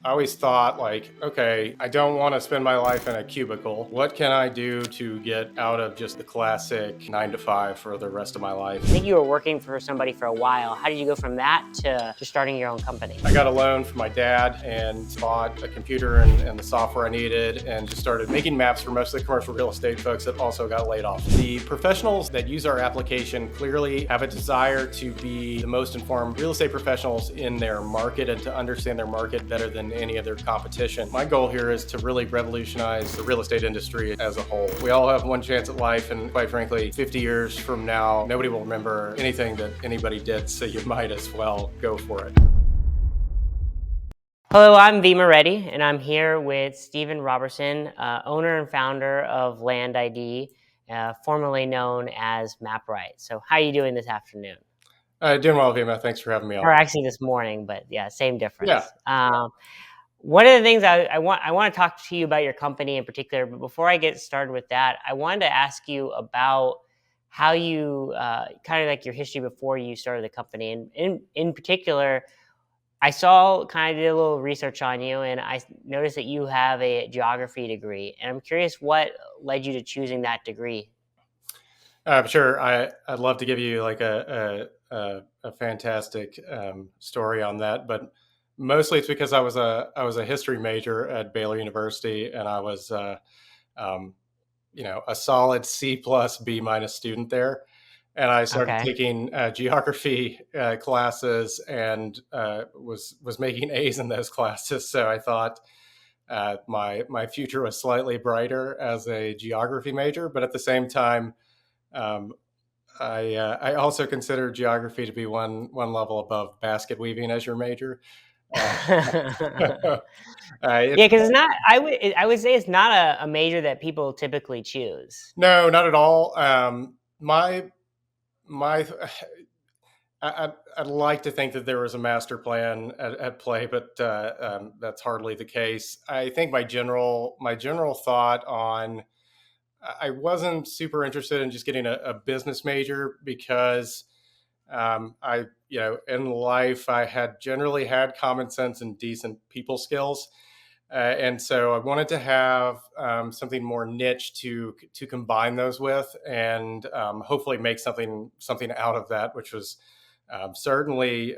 I always thought like, okay, I don't want to spend my life in a cubicle. What can I do to get out of just the classic 9 to 5 for the rest of my life? I think you were working for somebody for a while. How did you go from that to starting your own company? I got a loan from my dad and bought a computer and the software I needed and just started making maps for most of the commercial real estate folks that also got laid off. The professionals that use our application clearly have a desire to be the most informed real estate professionals in their market and to understand their market better than any of their competition. My goal here is to really revolutionize the real estate industry as a whole. We all have one chance at life, and quite frankly, 50 years from now, nobody will remember anything that anybody did, so you might as well go for it. Hello, I'm Vema Reddy, and I'm here with Steve Roberson, owner and founder of Land ID, formerly known as MapRight. So how are you doing this afternoon? Doing well, Vema. Thanks for having me on. Or actually this morning, but yeah, same difference. Yeah. One of the things I want to talk to you about your company in particular, but before I get started with that, I wanted to ask you about how you kind of like your history before you started the company, and in particular, I saw kind of did a little research on you, and I noticed that you have a geography degree, and I'm curious what led you to choosing that degree. Sure. I'd love to give you like a fantastic story on that, but mostly it's because I was a history major at Baylor University, and I was um, a solid C plus B minus student there. And I started Okay. taking geography classes and was making A's in those classes. So I thought my future was slightly brighter as a geography major, but at the same time, um, I also consider geography to be one level above basket weaving as your major. Uh, Yeah, because it's not. I would say it's not a major that people typically choose. no, not at all. My I'd like to think that there was a master plan at play, but that's hardly the case. I think my general thought on I wasn't super interested in just getting a business major because in life I had generally had common sense and decent people skills. And so I wanted to have something more niche to combine those with, and hopefully make something out of that, which was certainly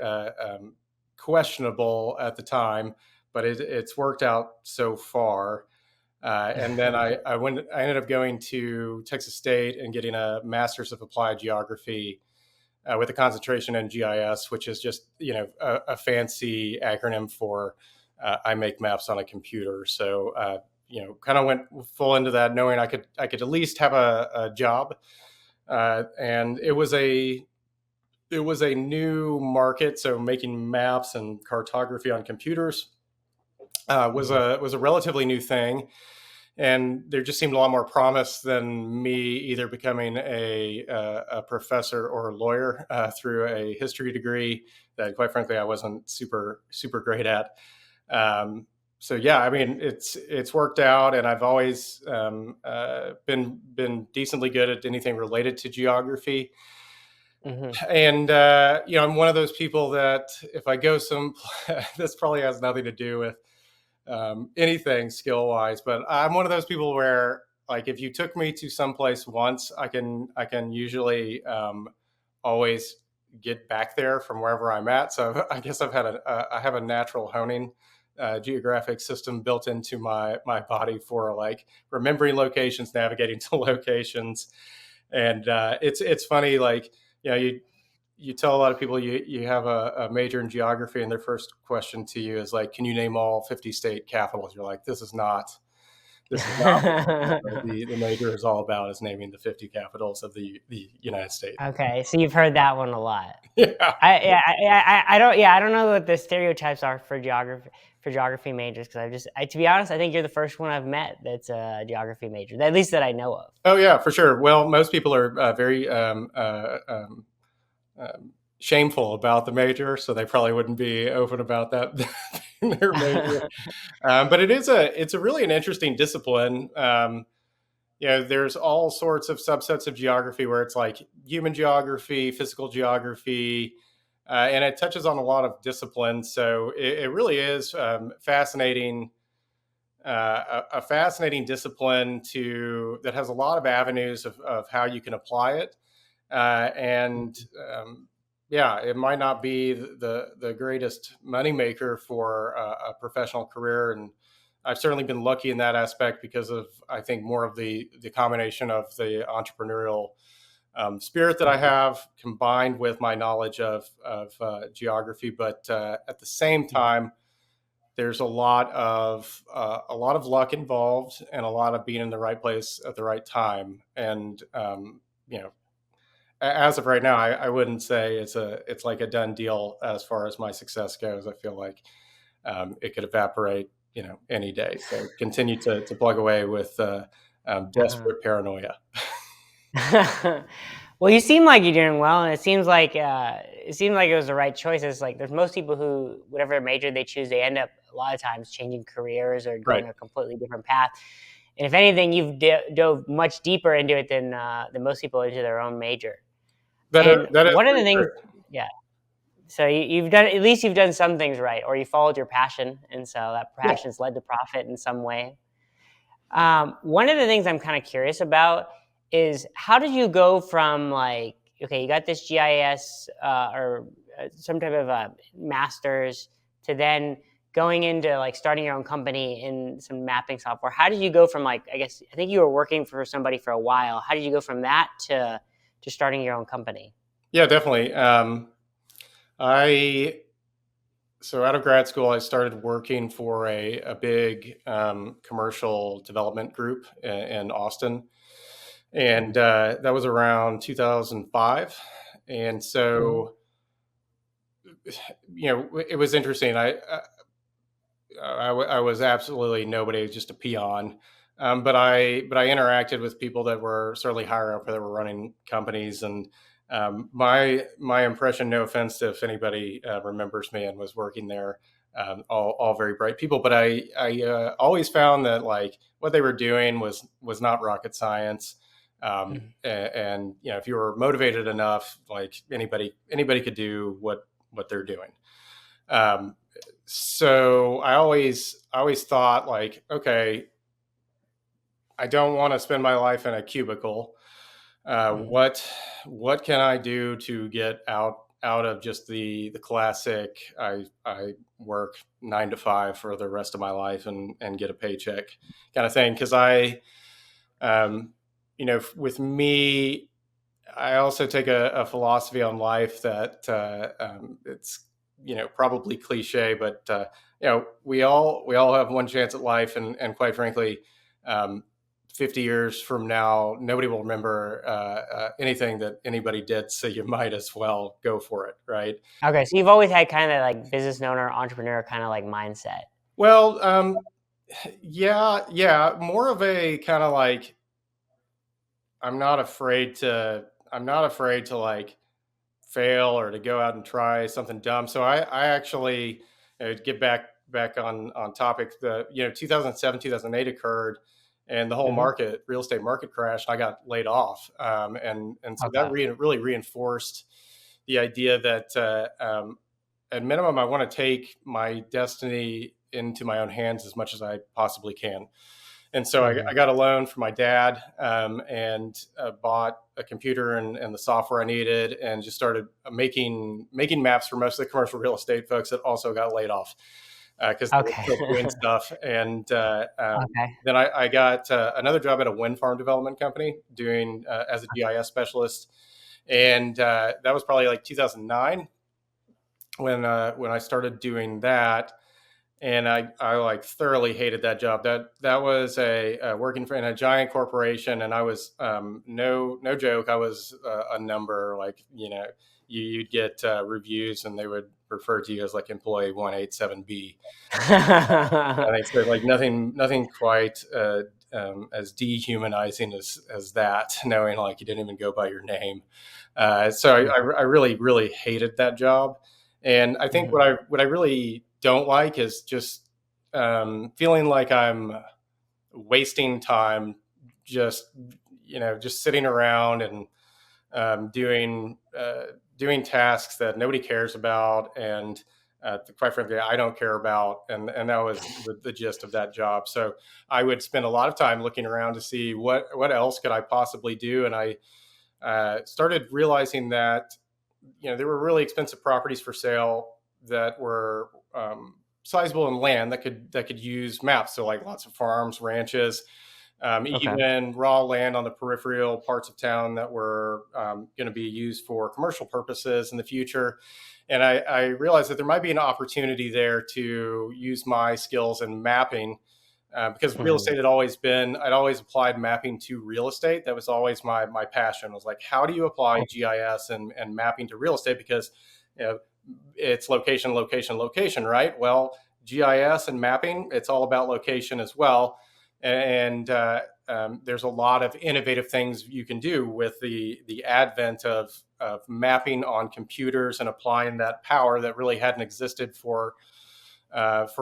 questionable at the time, but it's worked out so far. And then I ended up going to Texas State and getting a master's of applied geography with a concentration in GIS, which is just a fancy acronym for I make maps on a computer. So kind of went full into that, knowing I could at least have a job, and it was a new market. So making maps and cartography on computers was a relatively new thing, and there just seemed a lot more promise than me either becoming a professor or a lawyer through a history degree that, quite frankly, I wasn't super great at. So yeah, I mean, it's worked out, and I've always been decently good at anything related to geography. Hmm. And I'm one of those people that if I go some, this probably has nothing to do with anything skill wise, but I'm one of those people where, like, if you took me to someplace once, I can usually always get back there from wherever I'm at. So I guess I have a natural honing geographic system built into my body for like remembering locations, navigating to locations, and it's funny, like you tell a lot of people you have a major in geography, and their first question to you is like, "Can you name all 50 state capitals?" You're like, "This is not what the major is all about, is naming the 50 capitals of the United States." Okay, so you've heard that one a lot. Yeah. I don't know what the stereotypes are for geography majors, because to be honest, I think you're the first one I've met that's a geography major, at least that I know of. Oh yeah, for sure. Well, most people are very shameful about the major, so they probably wouldn't be open about that in their major. But it's a really an interesting discipline. There's all sorts of subsets of geography where it's like human geography, physical geography, and it touches on a lot of disciplines. So it really is fascinating. A fascinating discipline that has a lot of avenues of how you can apply it, and yeah, it might not be the greatest moneymaker for a professional career, and I've certainly been lucky in that aspect because of, I think, more of the combination of the entrepreneurial spirit that I have combined with my knowledge of geography. But at the same time, there's a lot of luck involved and a lot of being in the right place at the right time. And you know, as of right now, I wouldn't say it's like a done deal as far as my success goes. I feel like it could evaporate, any day. So continue to plug away with Uh-huh. desperate paranoia. Well, you seem like you're doing well, and it seems like it was the right choice. It's like there's most people who, whatever major they choose, they end up a lot of times changing careers or Right. going a completely different path. And if anything, you've dove much deeper into it than most people into their own major. And That is one of the very things, true. yeah. So you've done, at least you've done some things right, or you followed your passion, and so that Yeah. passion's led to profit in some way. One of the things I'm kind of curious about is how did you go from like, okay, you got this GIS or some type of master's to then going into like starting your own company in some mapping software? How did you go from like, I think you were working for somebody for a while. How did you go from that to starting your own company? Yeah, definitely. I So out of grad school, I started working for a big commercial development group in Austin, and Mhm. that was around 2005. And Mhm. so, it was interesting. I was absolutely nobody, just a peon. But I interacted with people that were certainly higher up, that were running companies, and my impression, no offense to if anybody remembers me and was working there, all very bright people. But I always found that like what they were doing was not rocket science. Mhm. And if you were motivated enough, like anybody could do what they're doing. Um, so I always thought like, okay, I don't want to spend my life in a cubicle. Uh, Mhm. what what can I do to get out of just the classic I work 9 to 5 for the rest of my life and get a paycheck kind of thing? Because um, with me, I also take a philosophy on life that it's probably cliche, but we all have one chance at life, and quite frankly, um, 50 years from now, nobody will remember anything that anybody did. So you might as well go for it, right? Okay, so you've always had kind of like business owner, entrepreneur kind of like mindset. Well, yeah, more of a kind of like I'm not afraid to I'm not afraid to like fail or to go out and try something dumb. So I actually get back on topic. The 2007 2008 occurred, and the whole Mhm. real estate market crashed. I got laid off, and so that Okay. really reinforced the idea that at minimum I want to take my destiny into my own hands as much as I possibly can. And so I Mhm. got a loan from my dad, and bought a computer and the software I needed, and just started making maps for most of the commercial real estate folks that also got laid off because they were Okay. still doing stuff. And Okay. then I got another job at a wind farm development company doing as a GIS specialist, and that was probably like 2009 when I started doing that, and I like thoroughly hated that job. That was a working for in a giant corporation, and I was no joke. I was a number, like you'd get reviews, and they would refer to you as like employee 187B, and they said like nothing quite as dehumanizing as that, knowing like you didn't even go by your name. So I really hated that job, and I think Mhm. what I really don't like is just feeling like I'm wasting time, just just sitting around and doing doing tasks that nobody cares about, and quite frankly, I don't care about, and that was the gist of that job. So I would spend a lot of time looking around to see what else could I possibly do, and I started realizing that there were really expensive properties for sale that were sizable in land that could use maps. So like lots of farms, ranches, Okay. even raw land on the peripheral parts of town that were going to be used for commercial purposes in the future. And I realized that there might be an opportunity there to use my skills in mapping, because real Mhm. estate I'd always applied mapping to real estate. That was always my passion. Was like, how do you apply GIS and mapping to real estate? Because you know, it's location, location, location, right? Well, GIS and mapping, it's all about location as well. And there's a lot of innovative things you can do with the advent of mapping on computers and applying that power that really hadn't existed for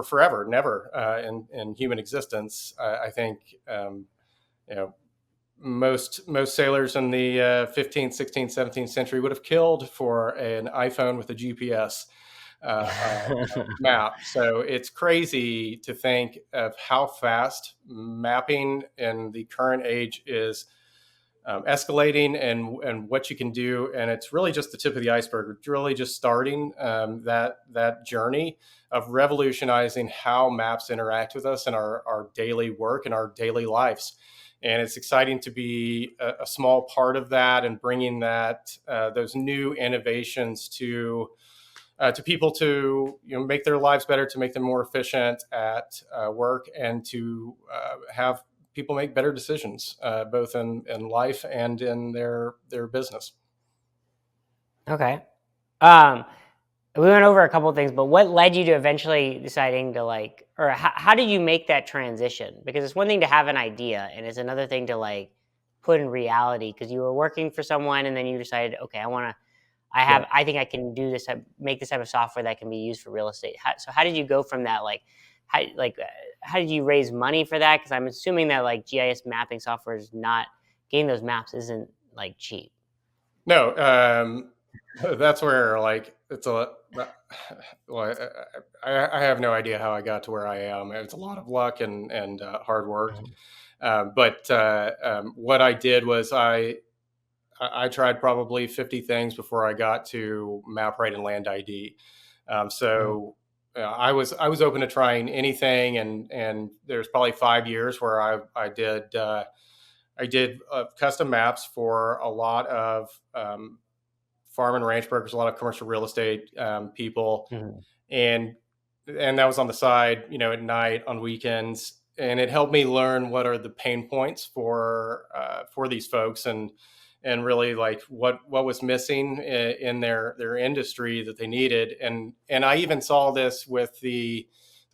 forever, never in human existence. I think you know most sailors in the 15th, 16th, 17th century would have killed for an iPhone with a GPS map. So it's crazy to think of how fast mapping in the current age is escalating, and what you can do. And it's really just the tip of the iceberg. It's really just starting that journey of revolutionizing how maps interact with us in our daily work and our daily lives. And it's exciting to be a small part of that and bringing those new innovations to people to make their lives better, to make them more efficient at work, and to have people make better decisions, both in life and in their business. Okay. Um, we went over a couple of things, but what led you to eventually deciding to or how did you make that transition? Because it's one thing to have an idea, and it's another thing to put in reality. Because you were working for someone, and then you decided, okay, Yeah. I think I can do this, make this type of software that can be used for real estate. So how did you go from that? How like how did you raise money for that? Because I'm assuming that GIS mapping software is not getting those maps isn't cheap. No, that's where it's a well, I have no idea how I got to where I am. It's a lot of luck and hard work. Mhm. What I did was I tried probably 50 things before I got to MapRight and Land ID. Mhm. So I was open to trying anything, and there's probably 5 years where I did custom maps for a lot of farm and ranch brokers, a lot of commercial real estate people, Mhm. and that was on the side, at night, on weekends, and it helped me learn what are the pain points for these folks, and really like what was missing in their industry that they needed. And I even saw this with the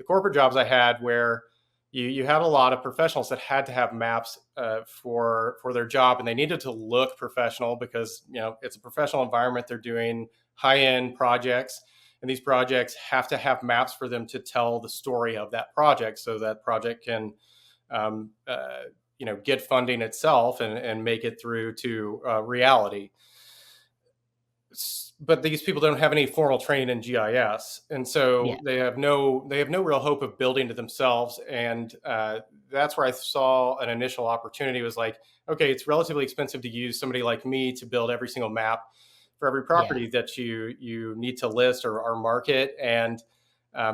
corporate jobs I had, where you had a lot of professionals that had to have maps for their job, and they needed to look professional because it's a professional environment. They're doing high end projects, and these projects have to have maps for them to tell the story of that project, so that project can um, uh, get funding itself and make it through to reality. But these people don't have any formal training in GIS, and Yeah. so they have no real hope of building to themselves. And that's where I saw an initial opportunity. Was like, okay, it's relatively expensive to use somebody like me to build every single map for every Yeah. property that you need to list or market. And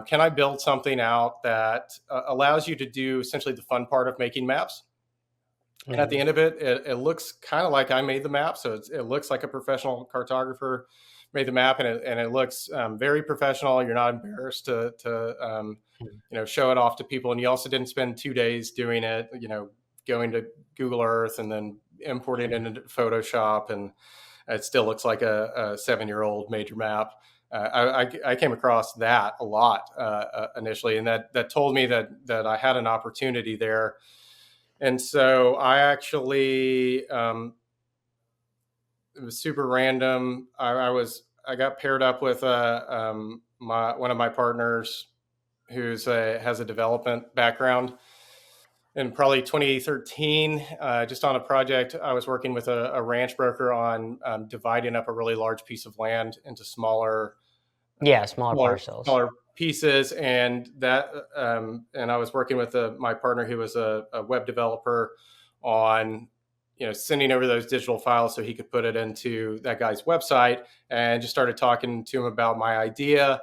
can I build something out that allows you to do essentially the fun part of making maps? And at the Mhm. end of it, it looks kind of like I made the map. So it looks like a professional cartographer made the map, and it looks very professional. You're not embarrassed Mhm. to show it off to people. And you also didn't spend 2 days doing it, going to Google Earth and then importing it into Photoshop, and it still looks like a 7-year-old major map. I came across that a lot initially, and that told me that I had an opportunity there. And so I actually, it was super random. I got paired up with one of my partners has a development background, in probably 2013, just on a project. I was working with a ranch broker on dividing up a really large piece of land into Yeah, smaller smaller, parcels. smaller pieces, and and I was working with my partner who was a web developer on sending over those digital files so he could put it into that guy's website, and just started talking to him about my idea.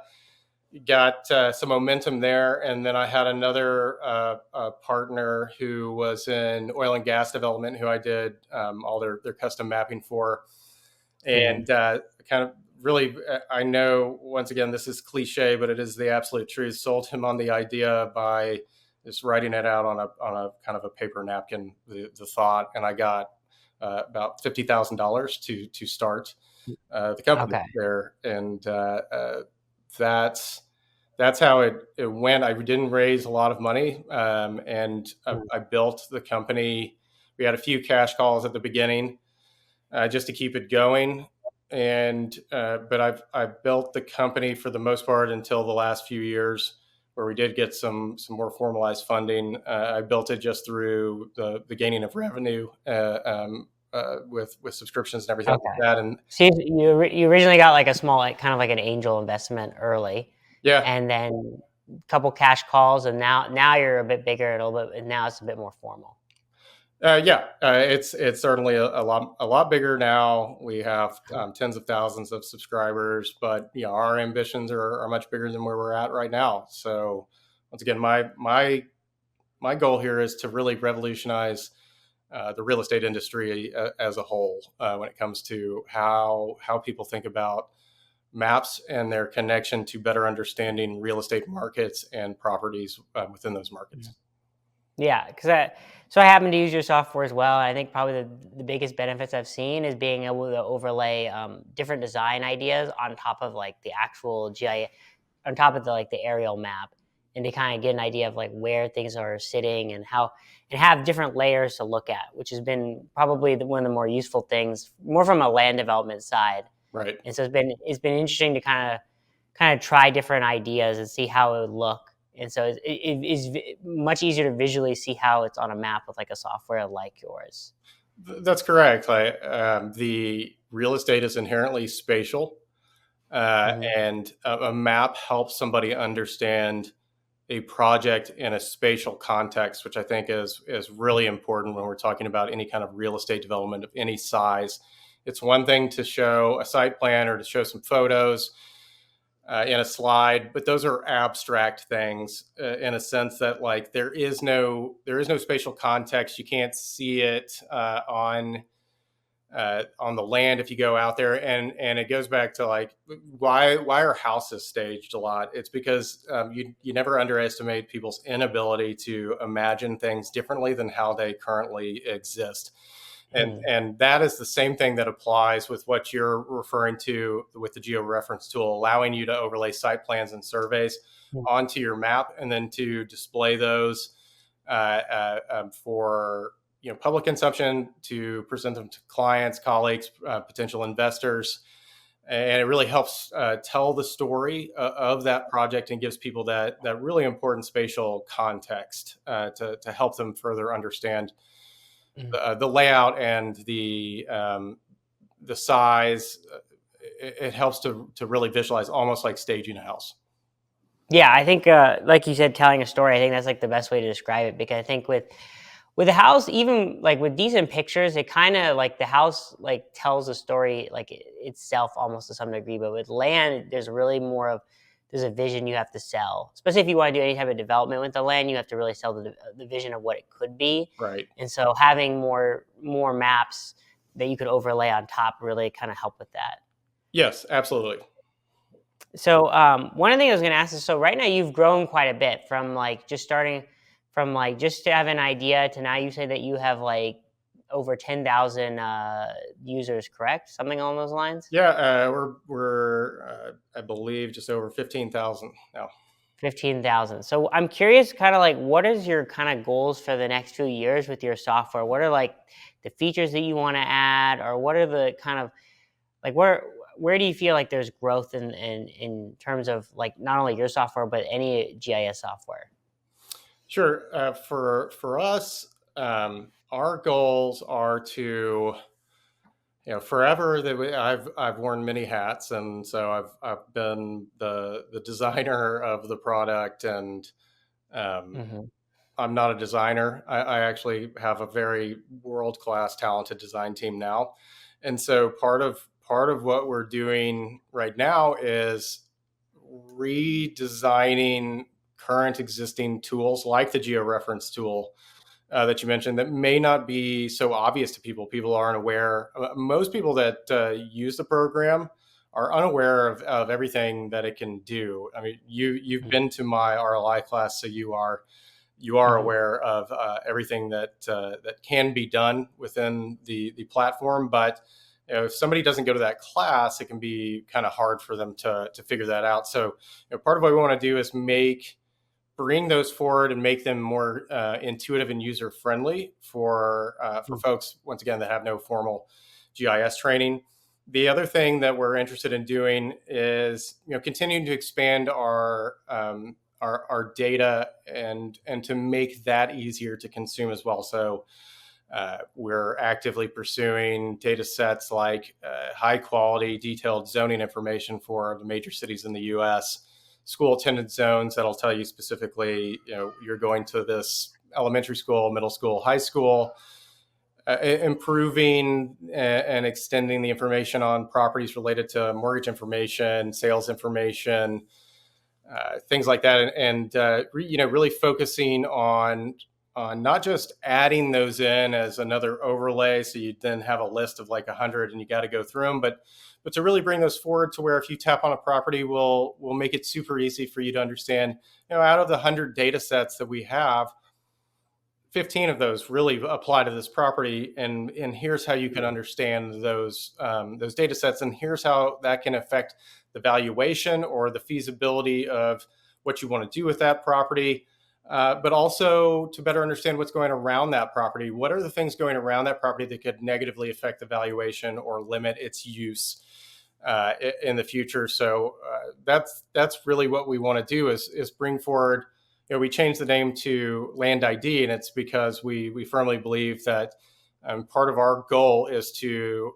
Got some momentum there, and then I had another partner who was in oil and gas development, who I did all their custom mapping for, Mhm. and kind of really, I know once again this is cliche, but it is the absolute truth. Sold him on the idea by just writing it out on a kind of a paper napkin, the thought, and I got about $50,000 to start the company Okay. there, and that's that's how it went. I didn't raise a lot of money, and Mhm. I built the company. We had a few cash calls at the beginning, just to keep it going, and but I've built the company for the most part until the last few years, where we did get some more formalized funding. I built it just through the gaining of revenue, with subscriptions and everything like Okay. that, and So you originally got like a small, like kind of like an angel investment early, yeah. and then a couple cash calls, and now you're a bit bigger and a little bit, and now it's a bit more formal. Yeah, it's certainly a lot bigger now. We have tens of thousands of subscribers, but our ambitions are much bigger than where we're at right now. So once again, my goal here is to really revolutionize the real estate industry as a whole, when it comes to how people think about maps and their connection to better understanding real estate markets and properties within those markets. Yeah, because I happen to use your software as well. And I think probably the biggest benefits I've seen is being able to overlay different design ideas on top of like the actual GI, on top of the aerial map, and to kind of get an idea of like where things are sitting and how, and have different layers to look at, which has been probably one of the more useful things, more from a land development side. Right. And so it's been interesting to kind of try different ideas and see how it would look. And so it's much easier to visually see how it's on a map with like a software like yours. That's correct. The real estate is inherently spatial, Hmm. and a map helps somebody understand a project in a spatial context, which I think is really important when we're talking about any kind of real estate development of any size. It's one thing to show a site plan or to show some photos in a slide, but those are abstract things, in a sense that like there is no spatial context. You can't see it on the land if you go out there, and it goes back to like why are houses staged a lot. It's because you never underestimate people's inability to imagine things differently than how they currently exist, and that is the same thing that applies with what you're referring to with the georeference tool, allowing you to overlay site plans and surveys onto your map, and then to display those for public consumption, to present them to clients, colleagues, potential investors, and it really helps tell the story of that project, and gives people that really important spatial context to help them further understand the layout and the size. It helps to really visualize, almost like staging a house. Yeah, I think, like you said, telling a story. I think that's like the best way to describe it, because I think with a house, even like with decent pictures, it kind of like the house like tells a story like itself almost to some degree. But with land, there's really more of, there's a vision you have to sell, especially if you want to do any type of development with the land. You have to really sell the vision of what it could be, Right. and so having more maps that you could overlay on top really kind of help with that. Yes, absolutely. So one of the things I was going to ask is, so right now you've grown quite a bit from like just starting from like just to have an idea to now you say that you have like over 10,000 users, correct? Something along those lines? Yeah, we're I believe just over 15,000 now. 15,000. So I'm curious, kind of like, what is your kind of goals for the next few years with your software? What are like the features that you want to add, or what are the kind of like where do you feel like there's growth in terms of like not only your software but any GIS software? Sure. For us, our goals are to, forever that I've worn many hats, and so I've been the designer of the product, and um, Hmm. I'm not a designer. I actually have a very world class, talented design team now, and so part of what we're doing right now is redesigning current existing tools like the georeference tool that you mentioned that may not be so obvious to people. People aren't aware. Most people that use the program are unaware of everything that it can do. I mean, you've been to my RLI class, so you are Hmm. aware of everything that can be done within the platform. But if somebody doesn't go to that class, it can be kind of hard for them to figure that out. So part of what we want to do is bring those forward and make them more intuitive and user friendly for folks, once again, that have no formal GIS training. The other thing that we're interested in doing is continuing to expand our data and to make that easier to consume as well. So we're actively pursuing data sets like high quality, detailed zoning information for the major cities in the US, school attendance zones that'll tell you specifically, you're going to this elementary school, middle school, high school, improving and extending the information on properties related to mortgage information, sales information, things like that, really focusing on not just adding those in as another overlay, so you then have a list of like 100 and you got to go through them, but to really bring those forward to where if you tap on a property, we'll make it super easy for you to understand. Out of the 100 data sets that we have, 15 of those really apply to this property, and here's how you can understand those data sets, and here's how that can affect the valuation or the feasibility of what you want to do with that property, but also to better understand what's going around that property. What are the things going around that property that could negatively affect the valuation or limit its use in the future? So that's really what we want to do is bring forward. We changed the name to Land ID, and it's because we firmly believe that part of our goal is to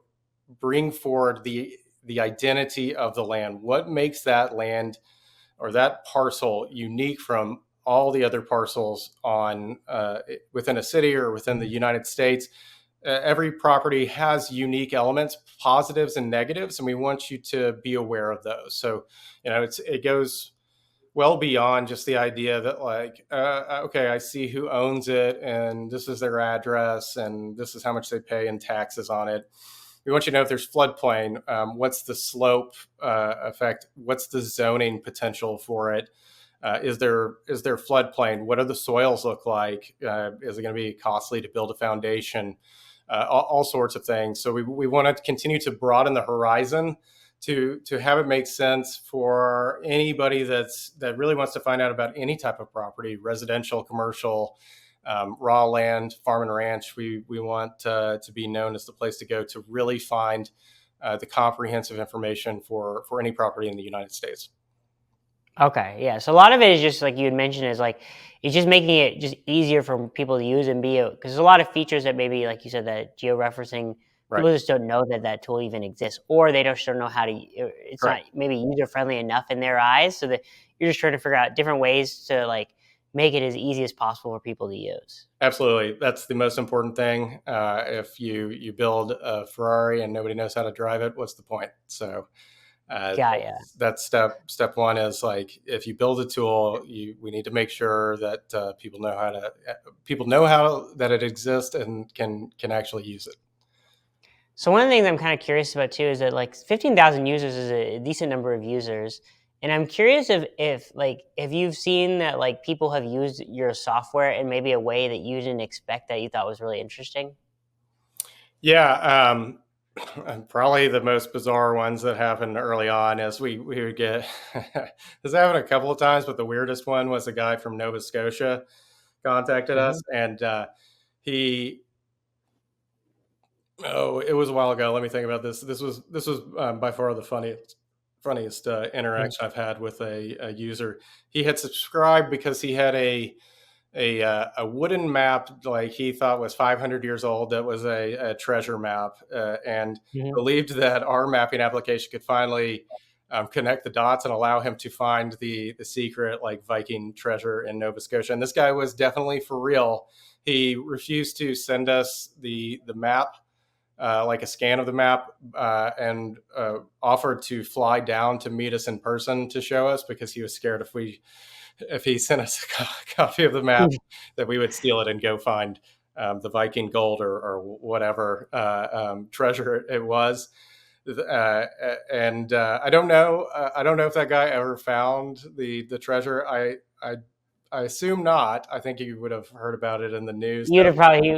bring forward the identity of the land. What makes that land or that parcel unique from all the other parcels on within a city or within the United States? Every property has unique elements, positives and negatives, and we want you to be aware of those. So, it goes well beyond just the idea that like, okay, I see who owns it and this is their address and this is how much they pay in taxes on it. We want you to know if there's floodplain, what's the slope effect, what's the zoning potential for it, is there floodplain, what do the soils look like, is it going to be costly to build a foundation, all sorts of things. So we want to continue to broaden the horizon to have it make sense for anybody that really wants to find out about any type of property, residential, commercial, raw land, farm and ranch. We want to be known as the place to go to really find the comprehensive information for any property in the United States. Okay, yeah. So a lot of it is just like you had mentioned is like it's just making it just easier for people to use and be because there's a lot of features that maybe like you said that georeferencing Right. people just don't know that that tool even exists or they just don't know how to. It's not Correct. maybe user friendly enough in their eyes, so that you're just trying to figure out different ways to like make it as easy as possible for people to use. Absolutely, that's the most important thing. If you build a Ferrari and nobody knows how to drive it, what's the point? So Got ya. that's step one is like if you build a tool, we need to make sure that people know how that it exists and can actually use it. So one of the things I'm kind of curious about too is that like 15,000 users is a decent number of users, and I'm curious if like if you've seen that like people have used your software in maybe a way that you didn't expect that you thought was really interesting. Yeah, and probably the most bizarre ones that happened early on is we would get this happened a couple of times, but the weirdest one was a guy from Nova Scotia contacted Hmm. us, and he oh, it was a while ago. Let me think about this. This was by far the funniest interaction I've had with a user. He had subscribed because he had a wooden map like he thought was 500 years old that was a treasure map, and Mhm. believed that our mapping application could finally connect the dots and allow him to find the secret like Viking treasure in Nova Scotia. And this guy was definitely for real. He refused to send us the map, like a scan of the map, and offered to fly down to meet us in person to show us, because he was scared if he sent us a copy of the map that we would steal it and go find the Viking gold or whatever treasure it was. And I don't know. I don't know if that guy ever found the treasure. I assume not. I think you would have heard about it in the news. You'd have probably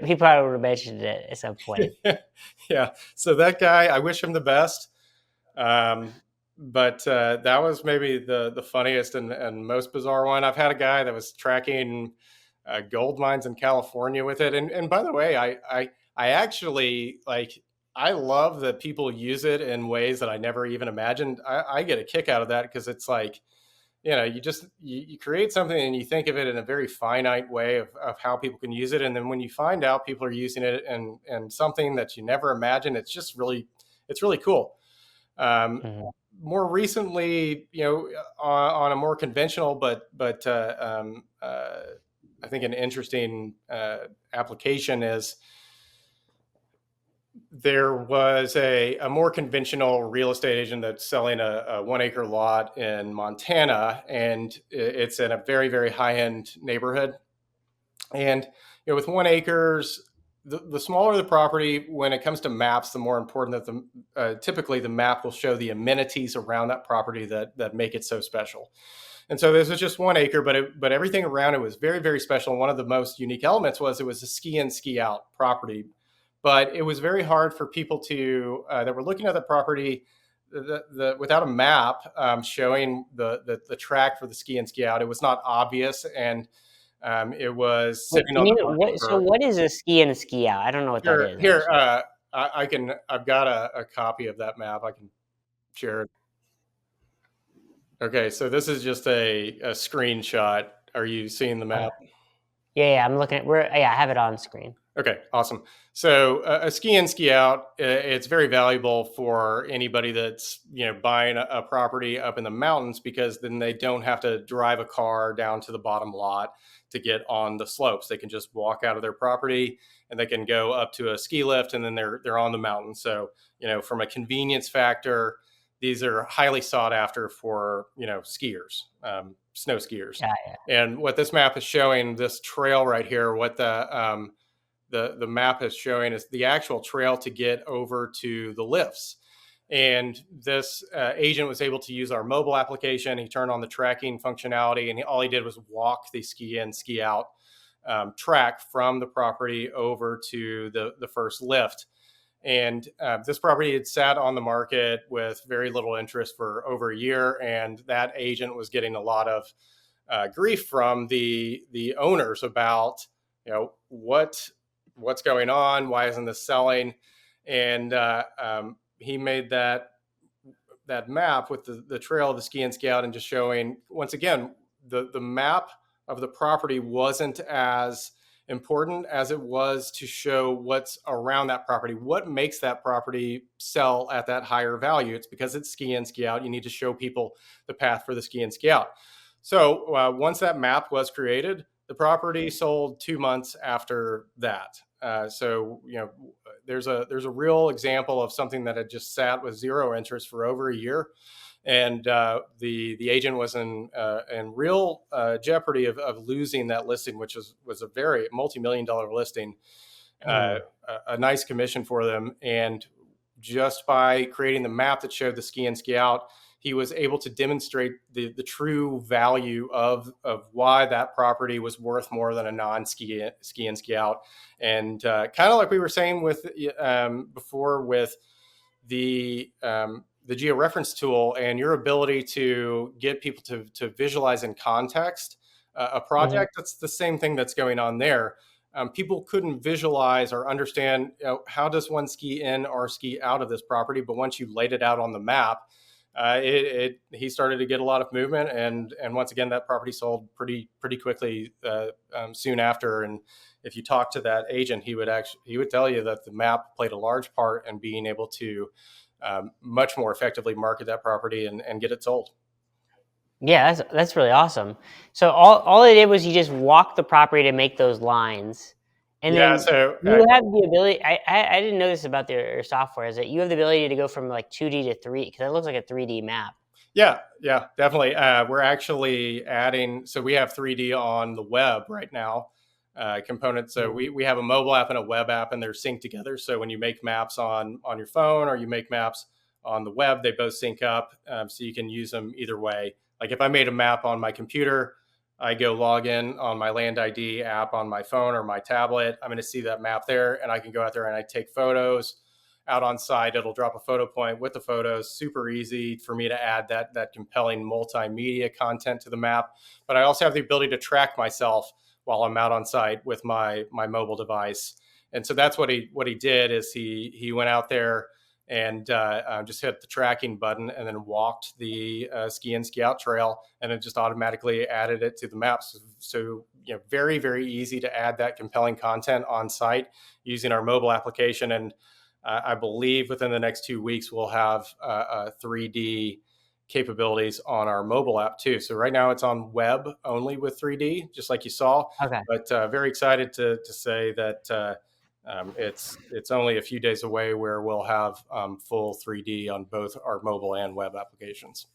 he probably would have mentioned it at some point. Yeah. So that guy, I wish him the best. But that was maybe the funniest and most bizarre one. I've had a guy that was tracking gold mines in California with it. And by the way, I actually like, I love that people use it in ways that I never even imagined. I get a kick out of that, because it's like, you create something and you think of it in a very finite way of how people can use it. And then when you find out people are using it and something that you never imagined, it's really cool. Um, Mhm. More recently, on a more conventional, but I think an interesting application is, there was a more conventional real estate agent that's selling a 1 acre lot in Montana, and it's in a very, very high end neighborhood. And with 1 acres, the smaller the property, when it comes to maps, the more important that typically the map will show the amenities around that property that make it so special. And so this was just 1 acre, but everything around it was very, very special. And one of the most unique elements was it was a ski in, ski out property. But it was very hard for people to that were looking at the property, without a map showing the track for the ski in, ski out. It was not obvious, and it was Wait, sitting can on the you market what so for. what is a ski in, a ski out? I don't know what that Here, is here. actually. I've got a copy of that map. I can share it. Okay, so this is just a screenshot. Are you seeing the Uh, map? yeah, I'm looking at I have it on screen. Okay, awesome. So a ski in, ski out, it's very valuable for anybody that's buying a property up in the mountains, because then they don't have to drive a car down to the bottom lot to get on the slopes. They can just walk out of their property and they can go up to a ski lift, and then they're on the mountain. So from a convenience factor, these are highly sought after for skiers, snow skiers. Yeah, And what this map is showing, this trail right here, what the map is showing is the actual trail to get over to the lifts. And this agent was able to use our mobile application. He turned on the tracking functionality, and all he did was walk the ski in, ski out track from the property over to the first lift. And this property had sat on the market with very little interest for over a year, and that agent was getting a lot of grief from the owners about what's going on, why isn't this selling. And he made that map with the trail of the ski and ski out, and just showing once again the map of the property wasn't as important as it was to show what's around that property, what makes that property sell at that higher value. It's because it's ski in, ski out. You need to show people the path for the ski in, ski out. So once that map was created, the property sold 2 months after that. So there's a real example of something that had just sat with zero interest for over a year, and the agent was in real jeopardy of losing that listing, which was a very multi-million-dollar listing, Mm. a nice commission for them. And just by creating the map that showed the ski in, ski out, he was able to demonstrate the true value of why that property was worth more than a non-ski in, ski out. And kind of like we were saying with before with the georeference tool and your ability to get people to visualize in context a Mhm. project, that's the same thing that's going on there. People couldn't visualize or understand how does one ski in or ski out of this property, but once you laid it out on the map, he started to get a lot of movement, and once again that property sold pretty quickly soon after. And if you talk to that agent, he would tell you that the map played a large part in being able to much more effectively market that property and get it sold. Yeah, that's really awesome. So all it did was you just walked the property to make those lines, and Yeah, then so you have the ability. I didn't know this about their software, is that you have the ability to go from like 2D to 3, because it looks like a 3D map. yeah, definitely. We're actually adding, so we have 3D on the web right now, components. So Mhm. we have a mobile app and a web app, and they're synced together. So when you make maps on your phone or you make maps on the web, they both sync up, so you can use them either way. Like if I made a map on my computer, I go log in on my Land ID app on my phone or my tablet. I'm going to see that map there, and I can go out there and I take photos out on site. It'll drop a photo point with the photos. Super easy for me to add that compelling multimedia content to the map. But I also have the ability to track myself while I'm out on site with my mobile device. And so that's what he did is he went out there and just hit the tracking button and then walked the ski in ski out trail, and it just automatically added it to the maps. So very easy to add that compelling content on site using our mobile application. And I believe within the next 2 weeks, we'll have 3D capabilities on our mobile app too. So right now it's on web only with 3D, just like you saw, Okay. but very excited to say that it's only a few days away where we'll have full 3D on both our mobile and web applications.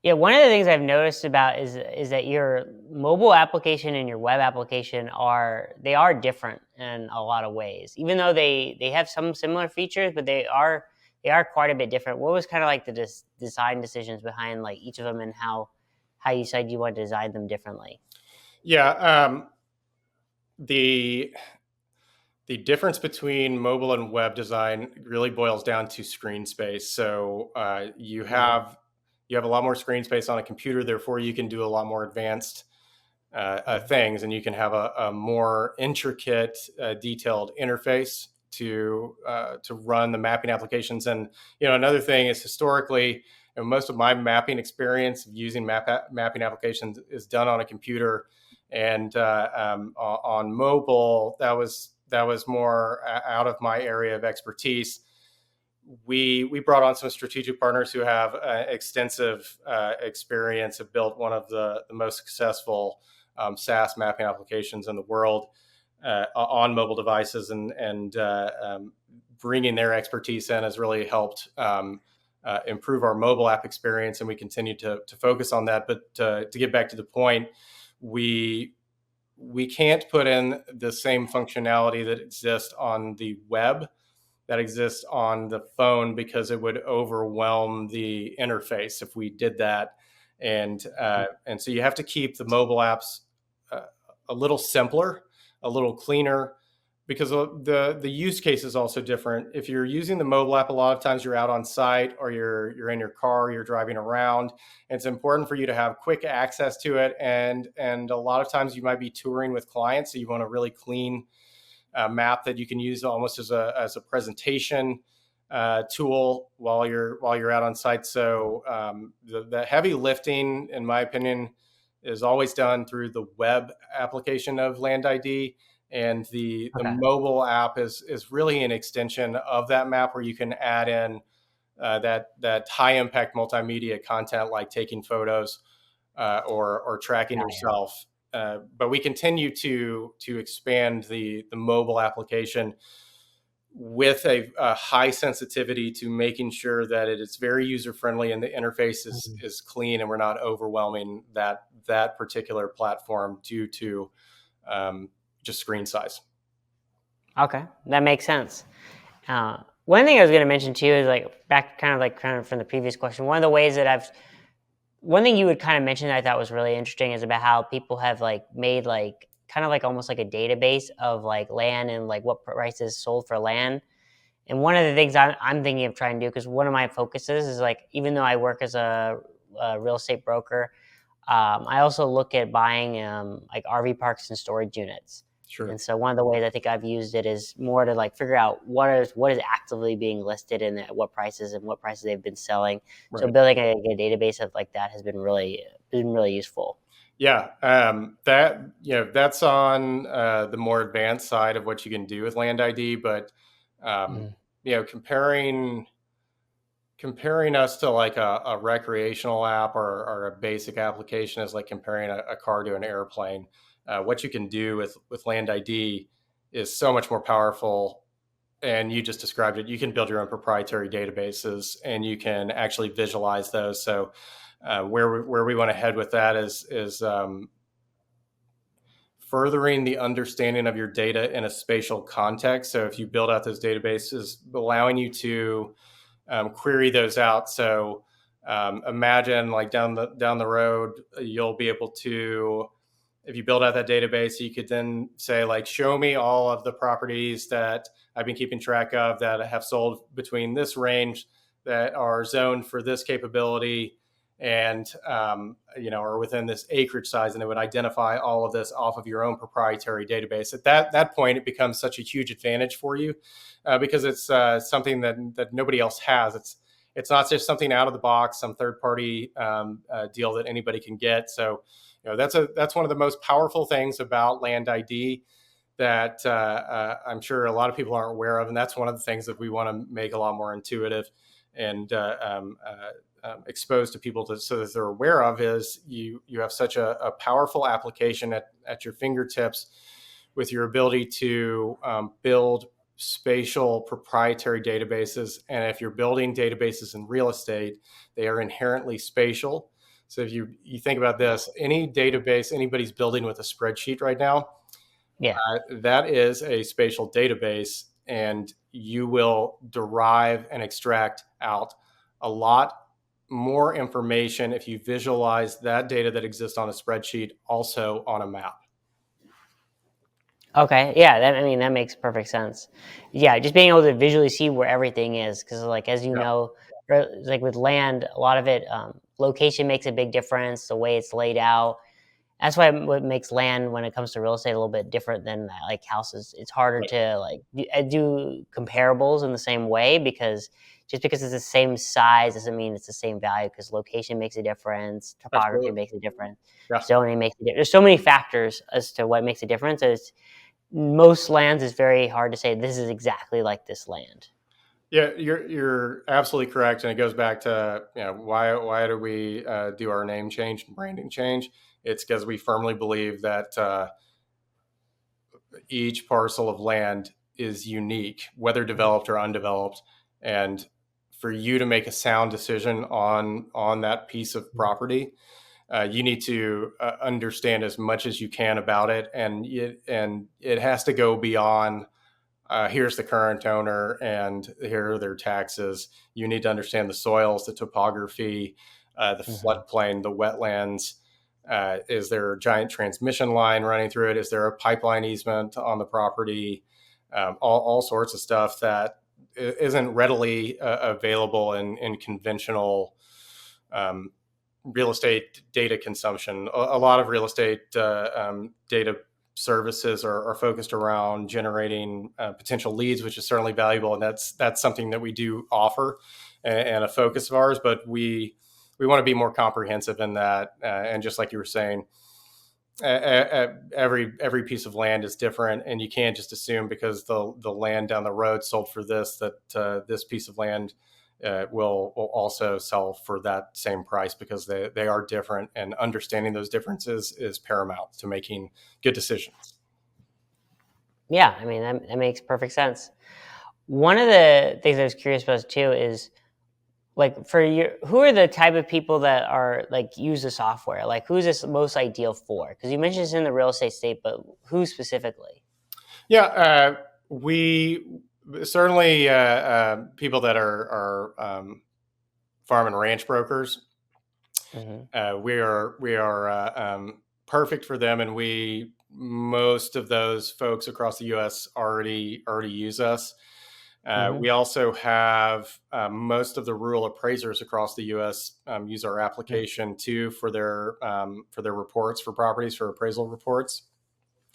Yeah, one of the things I've noticed about is that your mobile application and your web application are different in a lot of ways. Even though they have some similar features, but they are quite a bit different. What was kind of like the design decisions behind like each of them, and how you said you want to design them differently? Yeah, the the difference between mobile and web design really boils down to screen space. So Mhm. you have a lot more screen space on a computer, therefore you can do a lot more advanced things, and you can have a more intricate, detailed interface to run the mapping applications. And another thing is historically, most of my mapping experience using mapping applications is done on a computer, and on mobile that was more out of my area of expertise. We brought on some strategic partners who have extensive experience, have built one of the most successful SaaS mapping applications in the world on mobile devices, and bringing their expertise in has really helped improve our mobile app experience, and we continue to focus on that. But to get back to the point, we we can't put in the same functionality that exists on the web that exists on the phone, because it would overwhelm the interface if we did that. And so you have to keep the mobile apps uh, a little simpler, a little cleaner, because the use case is also different. If you're using the mobile app, a lot of times you're out on site, or you're in your car, you're driving around. It's important for you to have quick access to it, and a lot of times you might be touring with clients, so you want a really clean map that you can use almost as a presentation tool while you're out on site. So the heavy lifting, in my opinion, is always done through the web application of Land ID, and the Okay. mobile app is really an extension of that map, where you can add in that high impact multimedia content like taking photos or tracking yourself. But we continue to expand the mobile application with a high sensitivity to making sure that it is very user friendly and the interface Mhm. is clean, and we're not overwhelming that particular platform due to just screen size. Okay, that makes sense. One thing I was going to mention too is like back, kind of from the previous question. One of the ways that one thing you would kind of mention that I thought was really interesting is about how people have like made like kind of like almost like a database of like land and like what prices sold for land. And one of the things I'm thinking of trying to do, because one of my focuses is like, even though I work as a real estate broker, I also look at buying like RV parks and storage units. Sure. And so one of the ways I think I've used it is more to like figure out what is actively being listed and at what prices and what prices they've been selling. So Right. building a database of like that has been really useful. Yeah, that that's on the more advanced side of what you can do with Land ID, but um, Mhm. comparing us to like a recreational app or a basic application is like comparing a car to an airplane. What you can do with Land ID is so much more powerful, and you just described it. You can build your own proprietary databases, and you can actually visualize those. So where we want to head with that is furthering the understanding of your data in a spatial context. So if you build out those databases, allowing you to query those out. So imagine like down the road, you'll be able to, if you build out that database, you could then say like, show me all of the properties that I've been keeping track of that have sold between this range that are zoned for this capability and or within this acreage size, and it would identify all of this off of your own proprietary database. At that point, it becomes such a huge advantage for you because it's something that nobody else has. It's not just something out of the box, some third party deal that anybody can get. So that's one of the most powerful things about Land ID that I'm sure a lot of people aren't aware of, and that's one of the things that we want to make a lot more intuitive and exposed to people so that they're aware of. Is you have such a powerful application at your fingertips with your ability to build spatial proprietary databases. And if you're building databases in real estate, they are inherently spatial. So if you think about this, any database anybody's building with a spreadsheet right now, Yeah. that is a spatial database, and you will derive and extract out a lot more information if you visualize that data that exists on a spreadsheet also on a map. Okay. Yeah. That makes perfect sense. Yeah. Just being able to visually see where everything is. Cause like, as you Yeah, know, like with land, a lot of it, location makes a big difference, the way it's laid out. That's why what makes land when it comes to real estate a little bit different than like houses. It's harder right. to like do comparables in the same way because just because it's the same size doesn't mean it's the same value because location makes a difference, topography Absolutely. makes a difference, Yeah. zoning makes a difference. There's so many factors as to what makes a difference. It's most lands is very hard to say this is exactly like this land. Yeah, you're absolutely correct, and it goes back to why do we do our name change and branding change? It's because we firmly believe that each parcel of land is unique, whether developed or undeveloped, and for you to make a sound decision on that piece of property, you need to understand as much as you can about it, and it has to go beyond. Here's the current owner, and here are their taxes. You need to understand the soils, the topography, the Mm-hmm. floodplain, the wetlands. Is there a giant transmission line running through it? Is there a pipeline easement on the property? All sorts of stuff that isn't readily available in conventional um, real estate data consumption. A lot of real estate data services are focused around generating potential leads, which is certainly valuable, and that's something that we do offer and a focus of ours. But we want to be more comprehensive in that, and just like you were saying, every piece of land is different, and you can't just assume because the land down the road sold for this that this piece of land will also sell for that same price, because they are different, and understanding those differences is paramount to making good decisions. Yeah, that makes perfect sense. One of the things I was curious about too is like for your who are the type of people that are like use the software? Like who's this most ideal for? Because you mentioned it's in the real estate state, but who specifically? Yeah, we certainly people that are farm and ranch brokers. Hmm. We are perfect for them, and we most of those folks across the U.S. already use us. Hmm. We also have most of the rural appraisers across the U.S. Use our application too for their reports for properties, for appraisal reports.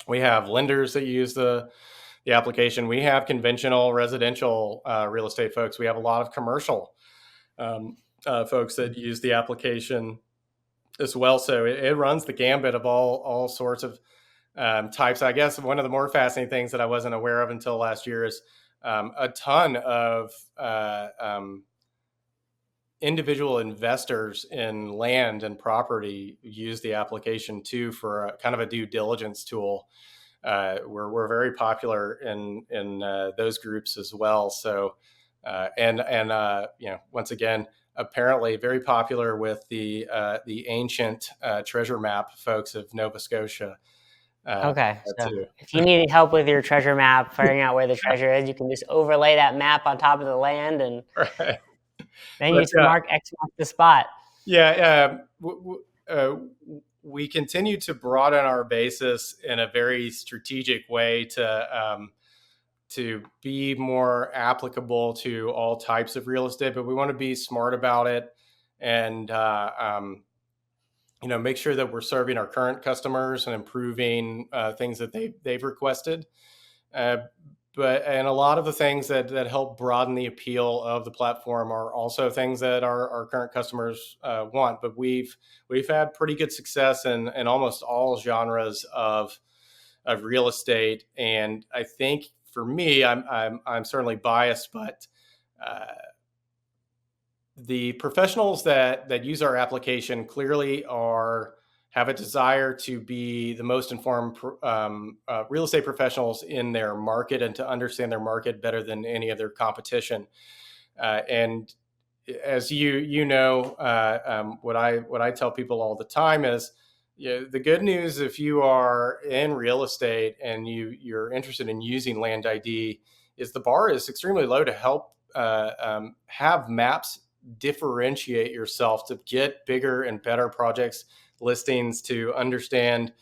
We have lenders that use the application. We have conventional residential real estate folks. We have a lot of commercial folks that use the application as well. So it runs the gambit of all sorts of types. I guess one of the more fascinating things that I wasn't aware of until last year is a ton of individual investors in land and property use the application too for a, kind of a due diligence tool. We're very popular in those groups as well. So once again, apparently very popular with the ancient treasure map folks of Nova Scotia Okay, so too. if you need help with your treasure map, figuring out where the treasure is, you can just overlay that map on top of the land, and Right. then you But just mark the spot. yeah, we continue to broaden our basis in a very strategic way to be more applicable to all types of real estate, but we want to be smart about it and make sure that we're serving our current customers and improving things that they've requested. Uh, and a lot of the things that help broaden the appeal of the platform are also things that our current customers want. But we've had pretty good success in almost all genres of real estate, and I think for me, I'm certainly biased, but uh, the professionals that use our application clearly have a desire to be the most informed real estate professionals in their market and to understand their market better than any of their competition. And as what I tell people all the time is, the good news if you are in real estate and you're interested in using Land ID is the bar is extremely low to help have maps differentiate yourself to get bigger and better projects listings, to understand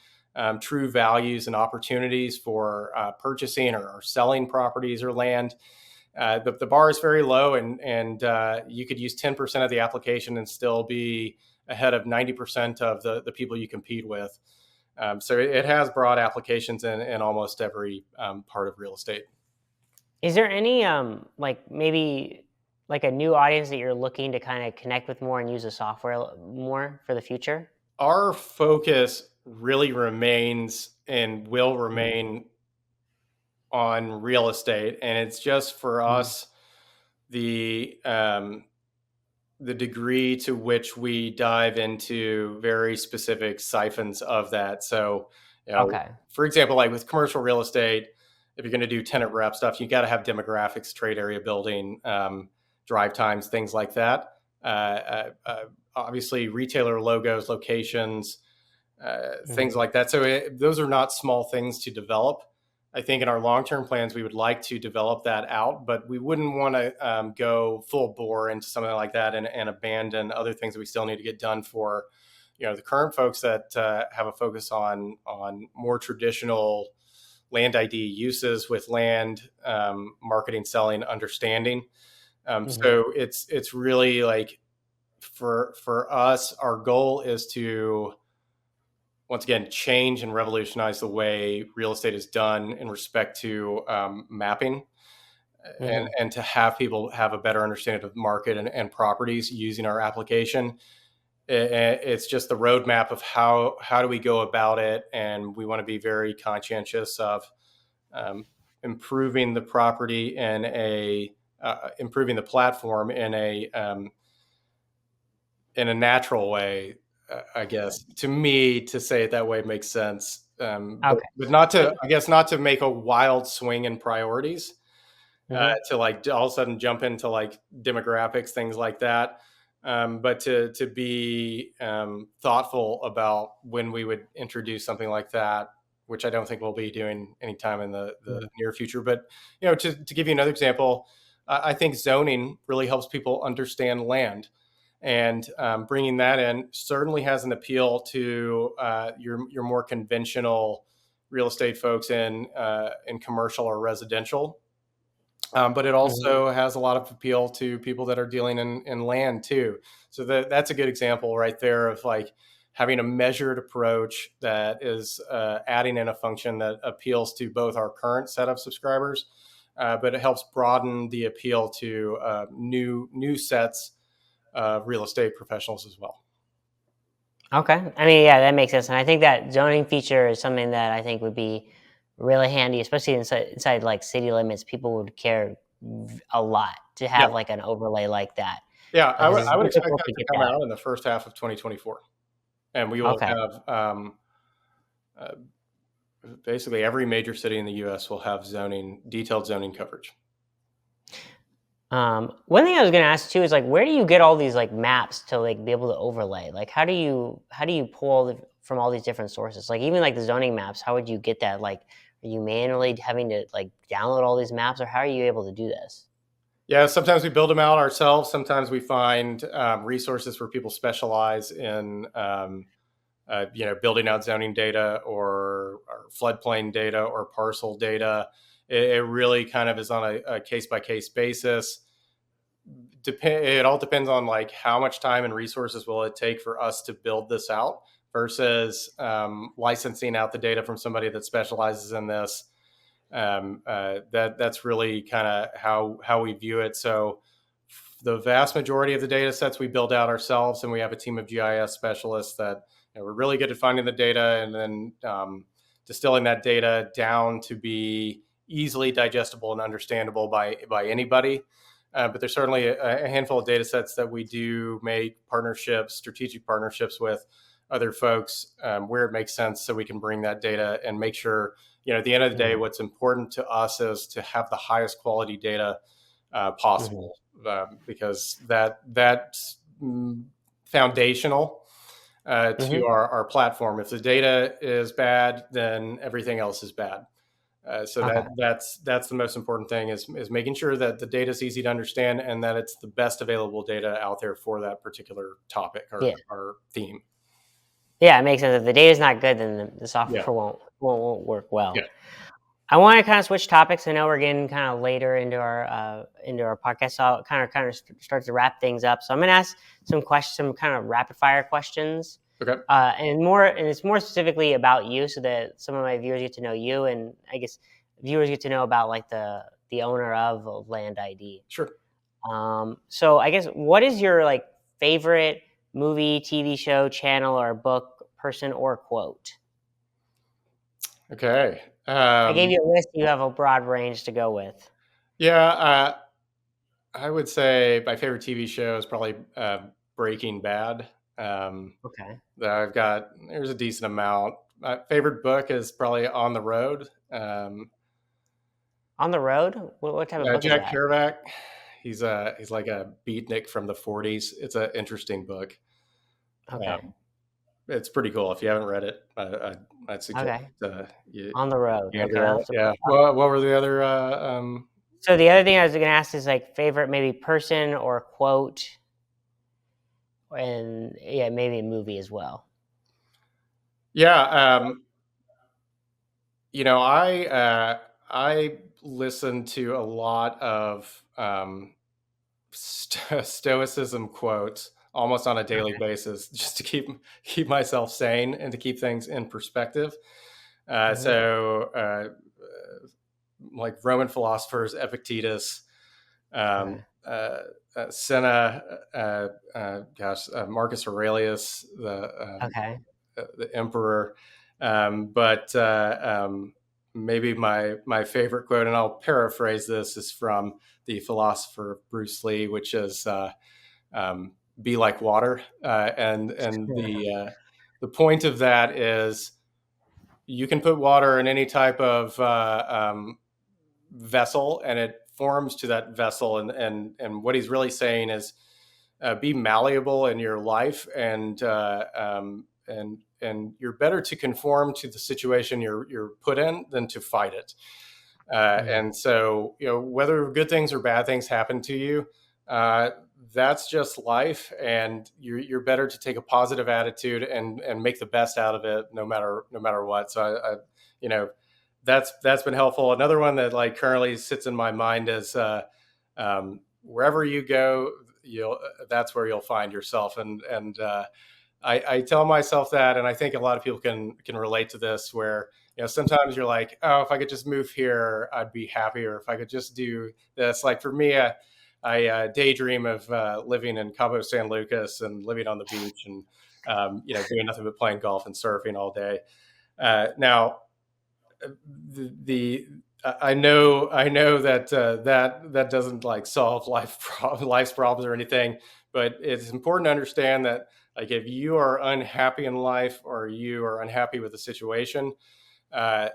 true values and opportunities for purchasing or selling properties or land. The bar is very low, and you could use 10% of the application and still be ahead of 90% of the people you compete with. So it has broad applications in almost every part of real estate. Is there any like maybe like a new audience that you're looking to kind of connect with more and use the software more for the future? Our focus really remains and will Mhm, remain on real estate, and it's just for mhm. us the degree to which we dive into very specific siphons of that. So, Okay. for example, like with commercial real estate, if you're going to do tenant rep stuff, you got to have demographics, trade area building, drive times, things like that. Obviously, retailer logos, locations, things Mhm, like that. So those are not small things to develop. I think in our long-term plans, we would like to develop that out, but we wouldn't want to go full bore into something like that and abandon other things that we still need to get done for, the current folks that have a focus on more traditional land ID uses with land marketing, selling, understanding. mhm, So it's really like for us, our goal is to once again change and revolutionize the way real estate is done in respect to mapping mhm, and to have people have a better understanding of the market and properties using our application. It's just the roadmap of how do we go about it, and we want to be very conscientious of um, improving the property and improving the platform in a natural way. I guess to me, to say it that way makes sense, but okay. not to, So I guess, not to make a wild swing in priorities, mhm, to like all of a sudden jump into like demographics, things like that. But to be thoughtful about when we would introduce something like that, which I don't think we'll be doing anytime in the mhm, near future. But to give you another example, I think zoning really helps people understand land, and bringing that in certainly has an appeal to your more conventional real estate folks in commercial or residential. But it mhm, also has a lot of appeal to people that are dealing in land too. So that's a good example right there of like having a measured approach that is adding in a function that appeals to both our current set of subscribers, but it helps broaden the appeal to new sets of real estate professionals as well. Okay. I mean, yeah, that makes sense. And I think that zoning feature is something that I think would be really handy, especially inside like city limits. People would care a lot to Yeah, have like an overlay like that yeah, because it's I would expect difficult that to to get come that. out in the first half of 2024, and we will Okay. have uh, basically every major city in the U.S. will have detailed zoning coverage. One thing I was going to ask too is like, where do you get all these like maps to like be able to overlay? Like, how do you pull from all these different sources? Like, even like the zoning maps, how would you get that? Like, are you manually having to like download all these maps, or how are you able to do this? Yeah, sometimes we build them out ourselves. Sometimes we find resources where people specialize in, building out zoning data or floodplain data or parcel data. It really kind of is on a case by case basis. It all depends on like how much time and resources will it take for us to build this out versus licensing out the data from somebody that specializes in this. That's really kind of how we view it. So the vast majority of the data sets we build out ourselves, and we have a team of GIS specialists that we're really good at finding the data and then distilling that data down to be easily digestible and understandable by anybody. But there's certainly a handful of data sets that we do make strategic partnerships with other folks where it makes sense, so we can bring that data and make sure, at the end of the day, Mhm. what's important to us is to have the highest quality data Mhm. possible, because that's foundational to Mhm. our platform. If the data is bad, then everything else is bad. So Okay. that's the most important thing is making sure that the data is easy to understand and that it's the best available data out there for that particular topic Yeah. or theme. Yeah, it makes sense. If the data's not good, then the Yeah, software won't work yeah, well. I want to kind of switch topics. I know we're getting kind of later into our podcast, so I'll kind of start to wrap things up. So I'm going to ask some questions, some kind of rapid fire questions, okay, and it's more specifically about you, so that some of my viewers get to know you, and I guess viewers get to know about like the owner of Land ID. sure. So I guess what is your like favorite movie, TV show, channel, or book, person, or quote? Okay. I gave you a list. You have a broad range to go with. Yeah, I would say my favorite TV show is probably Breaking Bad. Um, Okay. there's a decent amount. My favorite book is probably On the Road. On the Road? What type of book is Jack that? Kerouac. He's like a beatnik from the '40s. It's an interesting book. Okay. Um, it's pretty cool. If you haven't read it, I'd suggest Okay. you On the Road. gander Okay. I'll at have it. to Yeah. look up. Well, what were the other? So the other thing I was going to ask is like favorite maybe person or quote, and yeah, maybe a movie as well. Yeah. I listen to a lot of stoicism quotes almost on a daily Okay. basis, just to keep myself sane and to keep things in perspective. Uh, Hmm. so, uh, like Roman philosophers, Epictetus, um, Okay. uh, Senna, Marcus Aurelius, Okay. the emperor. But maybe my favorite quote, and I'll paraphrase this, is from the philosopher Bruce Lee, which is "Be like water," and the point of that is you can put water in any type of vessel, and it forms to that vessel. And what he's really saying is be malleable in your life, and you're better to conform to the situation you're put in than to fight it. Hmm. And so, whether good things or bad things happen to you, uh, that's just life, and you're better to take a positive attitude and make the best out of it, no matter what. So, you know, that's been helpful. Another one that like currently sits in my mind is wherever you go, you'll that's where you'll find yourself. And I tell myself that, and I think a lot of people can relate to this. Where sometimes you're like, oh, if I could just move here, I'd be happier. If I could just do this. Like for me, I daydream of living in Cabo San Lucas and living on the beach and doing nothing but playing golf and surfing all day. Now, the I know that that doesn't like solve life's problems or anything, but it's important to understand that like if you are unhappy in life or you are unhappy with the situation, uh,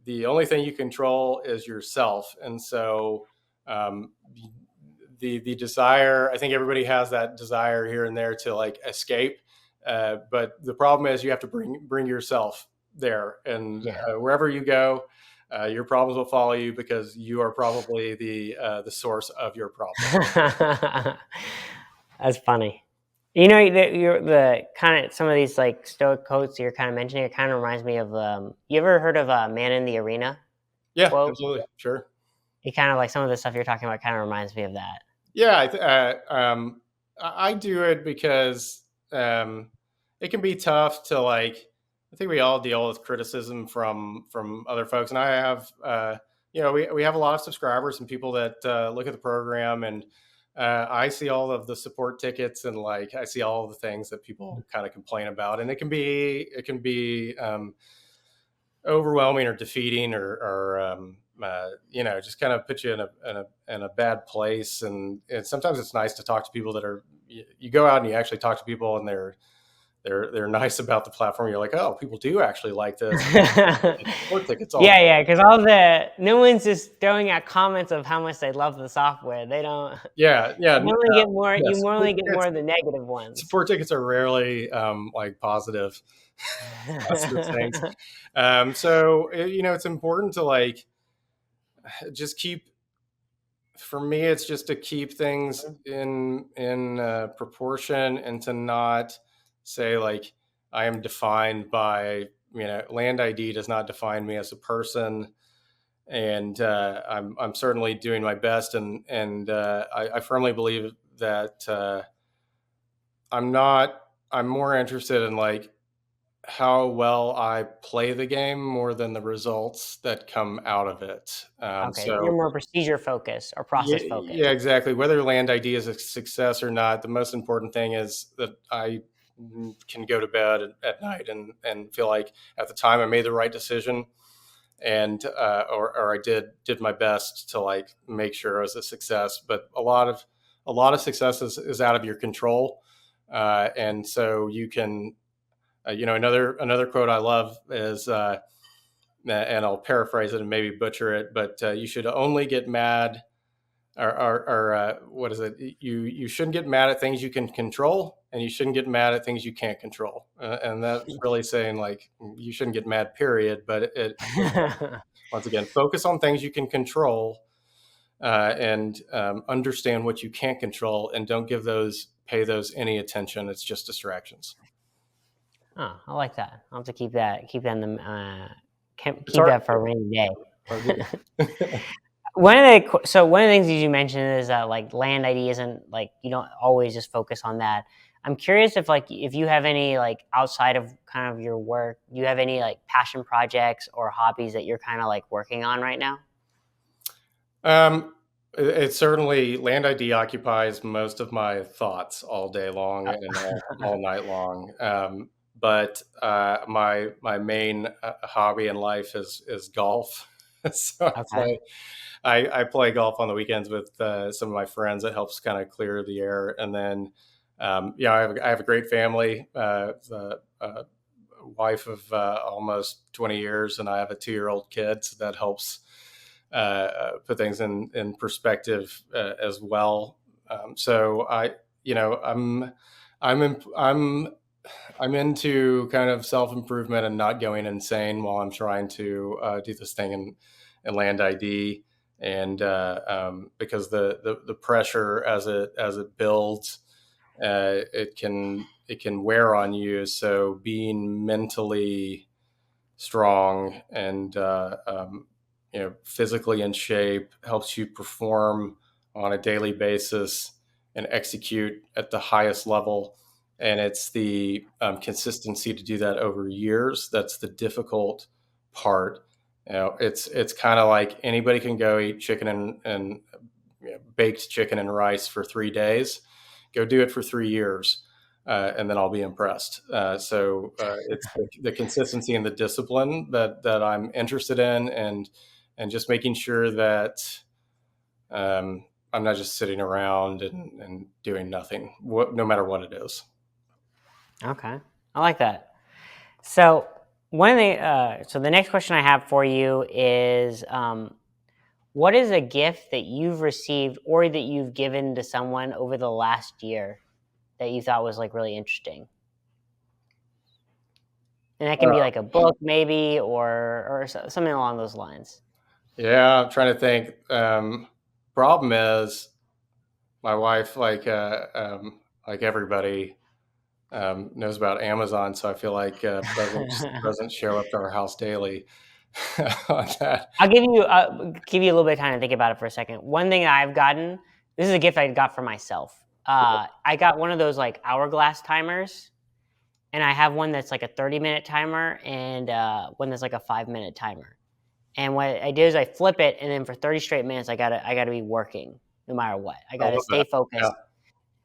the only thing you control is yourself. And so um, the desire, I think everybody has that desire here and there to like escape, but the problem is you have to bring yourself there, and Yeah. wherever you go, your problems will follow you because you are probably the source of your problems. That's funny. You know, you're the kind of some of these like stoic quotes you're kind of mentioning. It kind of reminds me of you ever heard of "Man in the Arena" Yeah, quote? absolutely, sure. It kind of like some of the stuff you're talking about kind of reminds me of that. Yeah, I do it because um, it can be tough to like. I think we all deal with criticism from other folks, and I have we have a lot of subscribers and people that look at the program, and I see all of the support tickets and like I see all of the things that people kind of complain about, and it can be overwhelming or defeating or just kind of put you in a bad place. And sometimes it's nice to talk to people that are you go out and you actually talk to people and they're nice about the platform. You're like, oh, people do actually like this. It's support tickets all. Yeah, yeah, because all the no one's just throwing out comments of how much they love the software. They don't. Yeah, yeah, You only get more. yeah. You only get more of the negative ones. Support tickets are rarely like positive things. So it's important to like just keep for me it's just to keep things in proportion and to not say like I am defined by land ID does not define me as a person. And I'm certainly doing my best, and I firmly believe that I'm more interested in like how well I play the game more than the results that come out of it. Okay, you're So more procedure focused or yeah, process focused. yeah, exactly. Whether land ID is a success or not, the most important thing is that I can go to bed at night and feel like at the time I made the right decision, and or I did my best to like make sure it was a success. But a lot of success is out of your control, and so you can another quote I love is. And I'll paraphrase it and maybe butcher it, but you should only get mad or what is it? You shouldn't get mad at things you can control, and you shouldn't get mad at things you can't control. And that's really saying like you shouldn't get mad, period. But once again, focus on things you can control, and understand what you can't control, and don't pay those any attention. It's just distractions. Oh, I like that. I'll have to keep that in the It's keep hard. that for a rainy day. Hard to do. One of the things you mentioned is that like land ID isn't like you don't always just focus on that. I'm curious if you have any like outside of kind of your work, do you have any like passion projects or hobbies that you're kind of like working on right now? Um, it certainly land ID occupies most of my thoughts all day long and all night long. But my main hobby in life is golf. So Okay. I play golf on the weekends with some of my friends. It helps kind of clear the air. And then I have a great family. A wife of almost 20 years, and I have a 2-year-old kid, so that helps put things in perspective as well. So I'm in, I'm into kind of self improvement and not going insane while I'm trying to do this thing in land ID, and because the pressure as it builds, it can wear on you. So being mentally strong and physically in shape helps you perform on a daily basis and execute at the highest level. and it's the consistency to do that over years that's the difficult part. It's kind of like anybody can go eat chicken and baked chicken and rice for 3 days. Go do it for 3 years, and then I'll be impressed. It's the consistency and the discipline that I'm interested in, and just making sure that I'm not just sitting around and doing nothing, no matter what it is. Okay, I like that. So so the next question I have for you is, what is a gift that you've received or that you've given to someone over the last year that you thought was like really interesting? And that can be like a book, maybe, or something along those lines. Yeah, I'm trying to think. Problem is, my wife, like everybody, knows about Amazon, so I feel like presents show up to our house daily on that. I'll give you a little bit of time to think about it for a second. One thing I've gotten, this is a gift I got for myself. I got one of those like hourglass timers, and I have one that's like a 30-minute timer and one that's like a 5-minute timer. And what I do is I flip it, and then for 30 straight minutes, I gotta be working no matter what. I I gotta love stay that. Yeah, focused.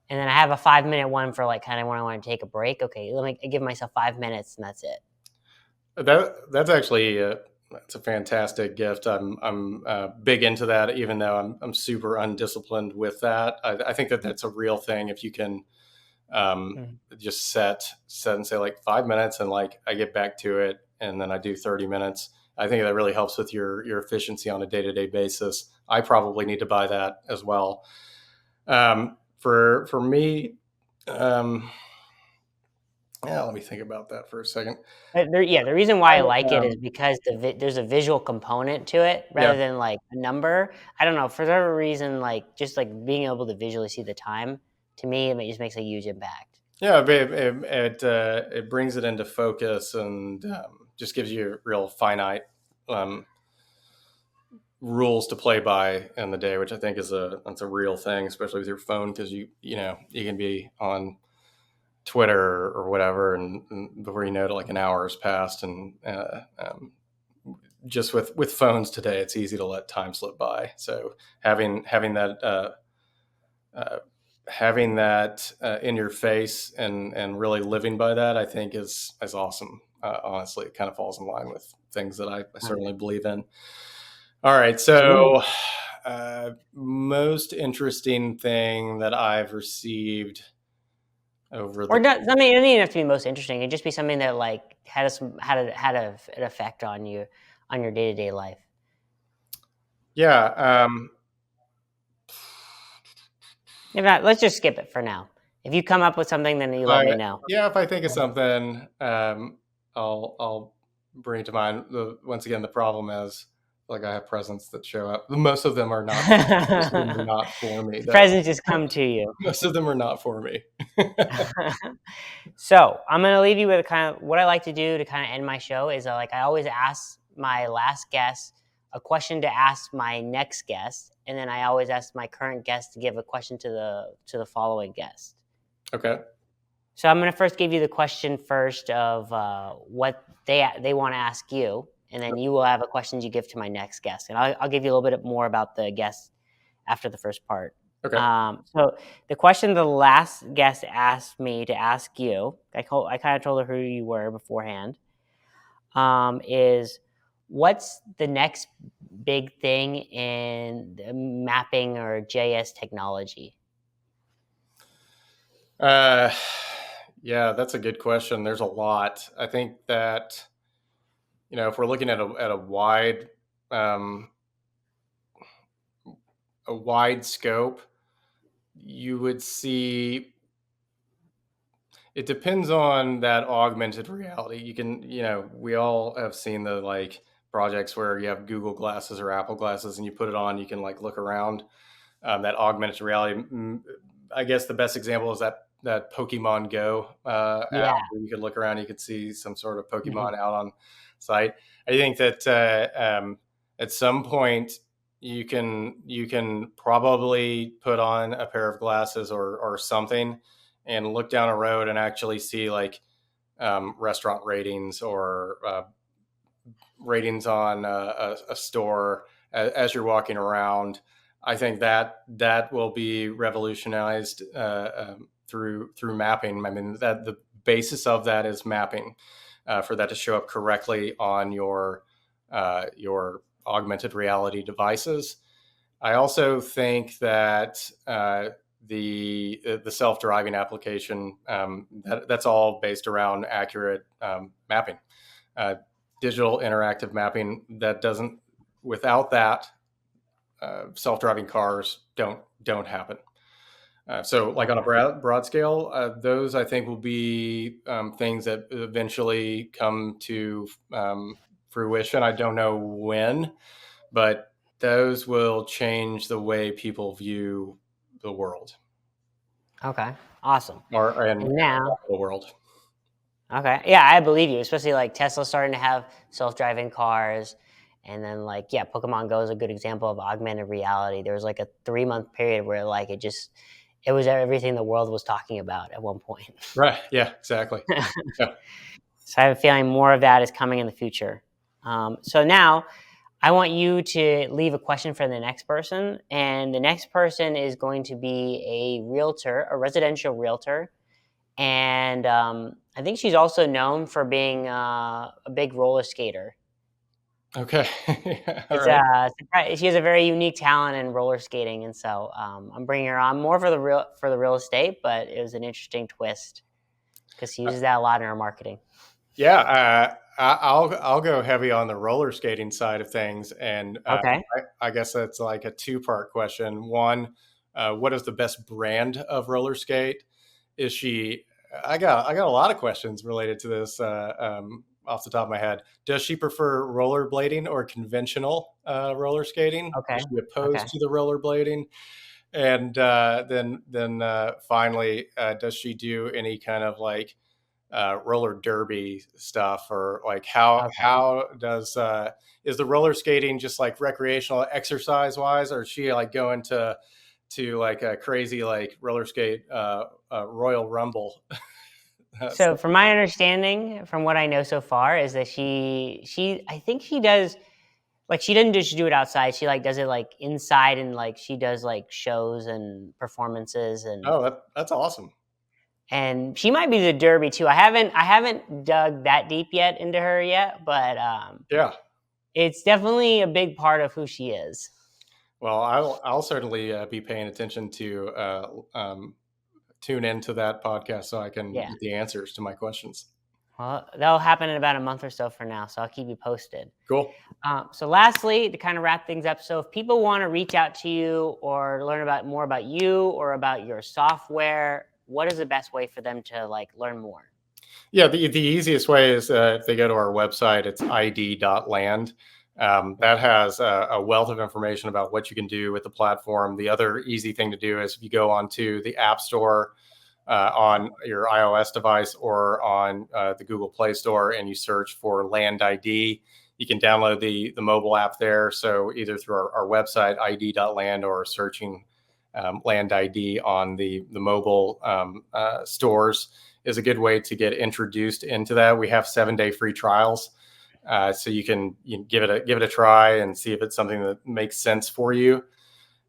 And then I have a 5-minute one for like kind of when I want to take a break. Okay, let me I give myself 5 minutes, and that's it. that's actually that's a fantastic gift. I'm big into that, even though I'm super undisciplined with that. I think that that's a real thing. If you can Mhm. just set and say like 5 minutes, and like I get back to it, and then I do 30 minutes. I think that really helps with your efficiency on a day-to-day basis. I probably need to buy that as well. For me, um, yeah, let me think about that for a second. Yeah, the reason why I like it is Um, because there's a visual component to it yeah, rather than like a number. I don't know, for whatever reason, like just like being able to visually see the time, to me, it just makes a huge impact. yeah, it brings it into focus, and just gives you real finite um, rules to play by in the day, which I think is that's a real thing, especially with your phone, because you can be on Twitter or whatever, and before you know it, like an hour has passed, and just with phones today, it's easy to let time slip by. So having that uh, having that in your face, and really living by that, I think is awesome. Honestly, it kind of falls in line with things that I certainly believe in. All right, So let me, so most interesting thing that I've received over or the not, I mean, it doesn't even have to be most interesting. It'd just be something that like an effect on you on your day to day life. yeah. If not, let's just skip it for now. If you come up with something, then you let me know. If I think of something, I'll bring it to mind. Once again, the problem is, like, I have presents that show up. Most of them are not. Most of them are not for me. The That presents just come to you. Most of them are not for me. So I'm gonna leave you with kind of what I like to do to kind of end my show is I always ask my last guest a question to ask my next guest, and then I always ask my current guest to give a question to the following guest. Okay. So I'm gonna first give you the question first of what they want to ask you, and then you will have a questions you give to my next guest, and I'll give you a little bit more about the guest after the first part. Okay. So the question the last guest asked me to ask you, I kind of told her who you were beforehand, is what's the next big thing in the mapping or JS technology? Uh, yeah, that's a good question. There's a lot. I think that if we're looking at um, a wide scope, you would see it depends on that augmented reality. We all have seen the like projects where you have Google glasses or Apple glasses, and you put it on, you can like look around. That augmented reality. I guess the best example is that Pokemon Go app, Yeah. where you could look around, you could see some sort of Mhm. Pokemon out on site. I think that at some point you can probably put on a pair of glasses or something, and look down a road and actually see like restaurant ratings or ratings on a store as you're walking around. I think that will be revolutionized through mapping. I mean, that the basis of that is mapping, for that to show up correctly on your augmented reality devices. I also think that the self-driving application, that's all based around accurate mapping, digital interactive mapping. That doesn't, without that, self-driving cars don't happen. So like on a broad scale, those I think will be things that eventually come to fruition. I don't know when, but those will change the way people view the world, Okay. Awesome. and And now, the world. okay. Yeah, I believe you, especially like Tesla starting to have self-driving cars. And then like, yeah, Pokemon Go is a good example of augmented reality. There was like a 3-month period where like it was everything the world was talking about at one point. Right. Yeah, exactly. Yeah. So I have a feeling more of that is coming in the future. So now I want you to leave a question for the next person. And the next person is going to be a realtor, a residential realtor. And I think she's also known for being a big roller skater. Okay. All It's right. she has a very unique talent in roller skating, and so I'm bringing her on more for the real estate, but it was an interesting twist because she uses that a lot in her marketing. Yeah, I'll go heavy on the roller skating side of things, and Okay. I guess that's like a two-part question. One, what is the best brand of roller skate? Is she? I got a lot of questions related to this off the top of my head. Does she prefer rollerblading or conventional roller skating? Okay. Is she Okay. opposed to the rollerblading? And then finally, does she do any kind of like roller derby stuff, or like Okay. how does is the roller skating just like recreational exercise wise, or is she like going to like a crazy like roller skate Royal Rumble? So, from my understanding, from what I know so far, is that she I think she does like she doesn't just do it outside. She like does it like inside, and like she does like shows and performances, Oh, that's awesome. and she might be the derby too. I haven't dug that deep yet into her yet, but Yeah. it's definitely a big part of who she is. Well, I'll certainly be paying attention to tune into that podcast so I can Yeah. get the answers to my questions. Well, that'll happen in about a month or so for now, so I'll keep you posted. Cool. So, lastly, to kind of wrap things up, so if people want to reach out to you or learn about more about you or about your software, what is the best way for them to like learn more? Yeah, the easiest way is if they go to our website, it's id.land. That has a wealth of information about what you can do with the platform. The other easy thing to do is if you go onto the App Store on your iOS device or on the Google Play Store and you search for Land ID, you can download the mobile app there. So either through our website, id.land, or searching Land ID on the mobile stores is a good way to get introduced into that. We have 7-day free trials, so you can give it a try and see if it's something that makes sense for you.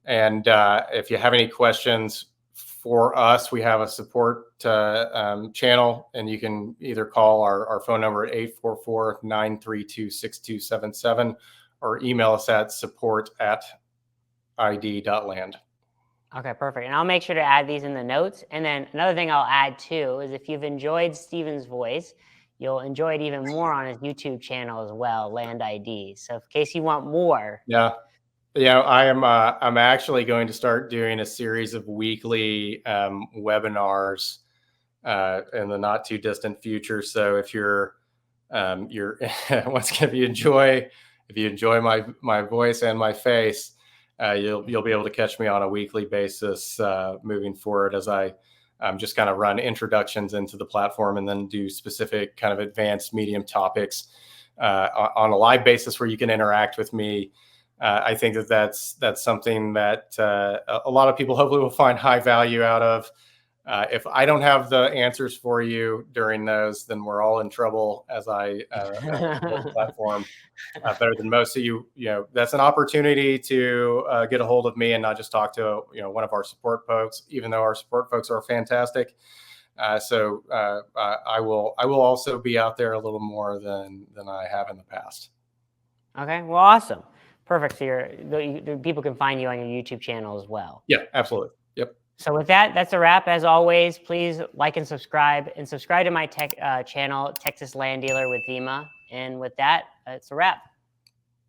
And if you have any questions for us, we have a support channel, and you can either call our phone number at 844-932-6277 or email us at support@id.land. Okay, perfect. And I'll make sure to add these in the notes. And then another thing I'll add too is if you've enjoyed Steven's voice, you'll enjoy it even more on his YouTube channel as well, Land ID. So in case you want more. Yeah. Yeah, I'm actually going to start doing a series of weekly webinars in the not too distant future. So if you're once again, if you enjoy my voice and my face, you'll be able to catch me on a weekly basis moving forward as I just kind of run introductions into the platform and then do specific kind of advanced medium topics on a live basis where you can interact with me. I think that's something that a lot of people hopefully will find high value out of. If I don't have the answers for you during those, then we're all in trouble, as I build a platform better than most. So that's an opportunity to get a hold of me and not just talk to one of our support folks, even though our support folks are fantastic. I will also be out there a little more than I have in the past. Okay, well, awesome, perfect. So people can find you on your YouTube channel as well. Yeah, absolutely. Yep. So with that, that's a wrap. As always, please like and subscribe to my tech channel, Texas Land Dealer with Vema. And with that, it's a wrap.